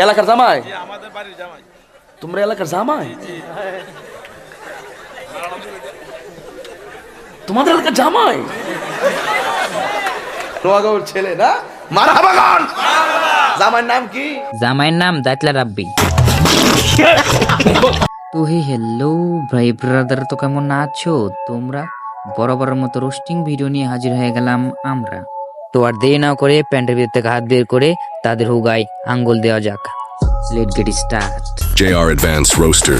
এলাকার জামাই? আমাদের বাড়ির জামাই। তোমরা এলাকার জামাই? তোমাদের এলাকার জামাই? নোয়াগাঁওর ছেলে না? মারহাবা গান। জামাইয়ের নাম কি? জামাইয়ের নাম দাতলা রাব্বি। তো হ্যালো ভাই ব্রাদার, তো কেমন আছো তোমরা? বরাবরের মতো রোস্টিং ভিডিও নিয়ে হাজির হয়ে গেলাম আমরা। তো আর দেরি না করে প্যান্টের ভিতর থেকে হাত বের করে তাদের হুগায় আঙ্গুল দেওয়া যাক। Late get start. JR Advanced Roaster.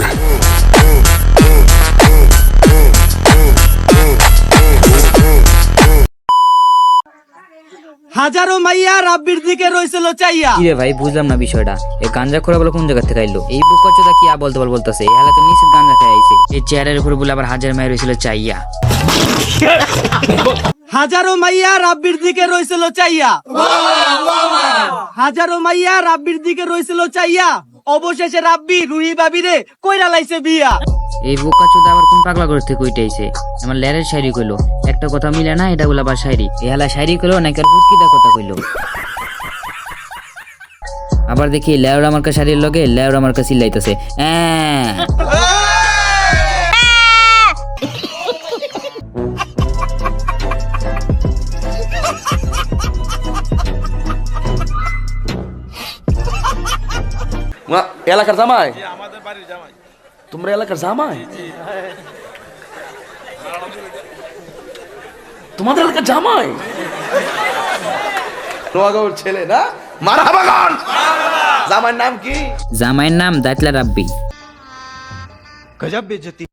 হাজারো মাইয়া রাব্বির দিকে রইছিল চাইয়া। কি রে ভাই, বুঝলাম না বিষয়টা। এই গাঞ্জা খোরা বলে কোন জায়গা থেকে আইলো? এই বুকাচোদা কি বলতে বলতেছে? এই হালাতে নিশ্চিত গাঞ্জা খেয়ে আইছে। এই চেয়ারের উপরে বলে আবার হাজার মায়ের রইছিল চাইয়া। হাজারো মাইয়া রাব্বির দিকে রইছিল চাইয়া। হাজারো মাইয়া রাব্বির দিকে রইছিল চাইয়া। অবশেষে রাব্বি রুহি বাবিরে কইরা লাইছে বিয়া। এই বুকাচোদা আবার কোন পাগলা করে থেকে কইটাইছে? আমার লেরের শায়রি কইলো, একটা কথা মিলে না, এটা বলে আবার শায়রি। এই হালা শায়রি কইলো নাকি আর বুটকিদা কথা কইলো? আবার দেখি লেওরা আমার কাছে শাড়ির লগে লেওরা আমার কাছে চিল্লাইতেছে। এলাকার জামাই? আমাদের বাড়ির জামাই। তোমরা এলাকার জামাই? তোমাদের এলাকার জামাই? নোয়াগাঁওর ছেলে না? মারহাবা গান। জামাইয়ের নাম কি? জামাইয়ের নাম দাতলা রাব্বি। গজব বেজতি।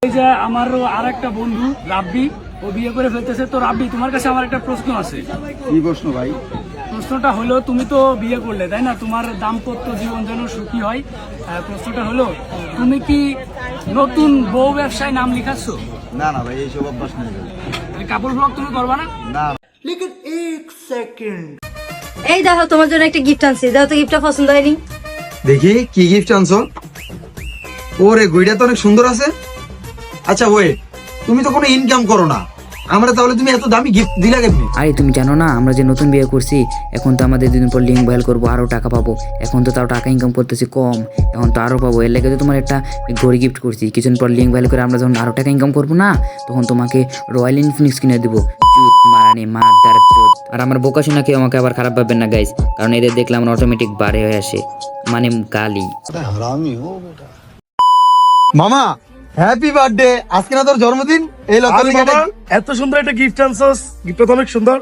এই যে আমারও আর একটা বন্ধু রাব্বি, ও বিয়ে করে ফেলতেছে। তো রাব্বি, তোমার কাছে আমার একটা প্রশ্ন আছে। কি প্রশ্ন ভাই? প্রশ্নটা হলো, তুমি তো বিয়ে করলে তাই না? তোমার দাম্পত্য জীবন যেন সুখী হয়। প্রশ্নটা হলো, তুমি কি নতুন বউ ব্যবসায় নাম লিখাচ্ছ? না না ভাই, এইসব অভ্যাস নেই ভাই। কাপড় ব্লগ তুমি করবা না? না। এই দেখো, তোমার জন্য একটা গিফট আনছি। দাও তো, গিফটটা পছন্দ হয়নি? দেখি কি গিফট আনছো। ওরে গইটা তো অনেক সুন্দর আছে। আচ্ছা ওয়ে, তুমি তো কোনো ইনকাম করো না, আমরা তাহলে তুমি এত দামি গিফট দিলা কেমনি? আরে তুমি জানো না, আমরা যে নতুন বিয়ে করছি, এখন তো আমাদের দুদিন পর লিঙ্ক ভাইরাল করবো, আরো টাকা পাবো। এখন তো তাও টাকা ইনকাম করতেছি কম, এখন তো আরো পাবো। এর লেগে তো তোমার একটা ঘড়ি গিফট করছি। কিছুদিন পর লিঙ্ক ভাইরাল করে আমরা যখন আরো টাকা ইনকাম করবো না, তখন তোমাকে রয়্যাল ইনফিনিক্স কিনে দেবো। চুত মারানি মাদার চোদ। আর আমার বোকা শোনা কেউ আমাকে আবার খারাপ ভাববেন না গাইজ, কারণ এদের দেখলে আমার অটোমেটিক বাড়ে হয়ে আসে, মানে গালি। মামা হ্যাপি বার্থডে। আজকে না তোর জন্মদিন? এই লোক এত সুন্দর একটা গিফট আনছস, গিফটটা তো অনেক সুন্দর।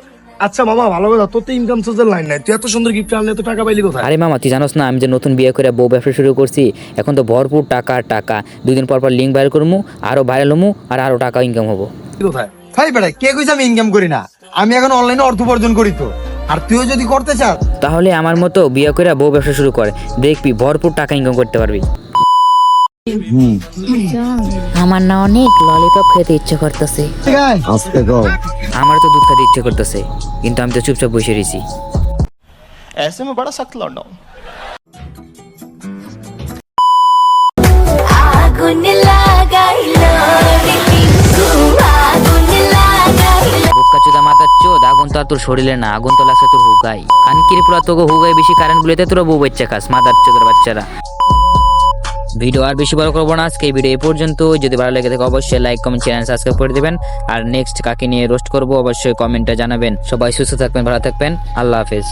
আচ্ছা মামা, ভালো কথা, তোর তো ইনকাম সোর্সের লাইন নাই, তুই এত সুন্দর গিফট আনলে তো টাকা পাইলি কোথায়? আরে মামা, তুই জানোস না আমি যে নতুন বিয়ে করে বউ ব্যবসা শুরু করছি, এখন তো ভরপুর টাকা টাকা। দুদিন পর পর লিঙ্ক ভাইরাল করবো, আরো ভাইরাল হবো, আর আরো টাকা ইনকাম হবো। কোথায়? ভাই বেটা, কে কইছে আমি ইনকাম করি না? আমি এখন অনলাইনে অর্থ উপার্জন করি তো। আর তুইও যদি করতে চাস তাহলে আমার মতো বিয়ে করে বউ ব্যবসা শুরু করে, দেখবি ভরপুর টাকা ইনকাম করতে পারবি। আমার না অনেক ললিপপ খেতে ইচ্ছে করতেছে। আজকে গো আমার তো দুধ খেতে ইচ্ছে করতেছে, কিন্তু আমি তো চুপচাপ বসে রয়েছি। ऐसे में बड़ा सख्त लौंडा हूं। বোকাচোদা মাথার চোদ, আগুন তো আর তোর শরীরে না, আগুন তো লাগছে তোর হুগাই। কানকির পুরা তোকে হুগাই বেশি কারেন্ট গুলোতে তোরা বউ বাচ্চা খাস, মাদার চোদের বাচ্চারা। ভিডিও আর বেশি বড় করবো না, আজকে এই ভিডিও এই পর্যন্ত। যদি ভালো লেগে থাকে অবশ্যই লাইক কমেন্ট চ্যানেল সাবস্ক্রাইব করে দিবেন। আর নেক্সট কাকে নিয়ে রোস্ট করবো অবশ্যই কমেন্টে জানাবেন। সবাই সুস্থ থাকবেন, ভালো থাকবেন, আল্লাহ হাফেজ।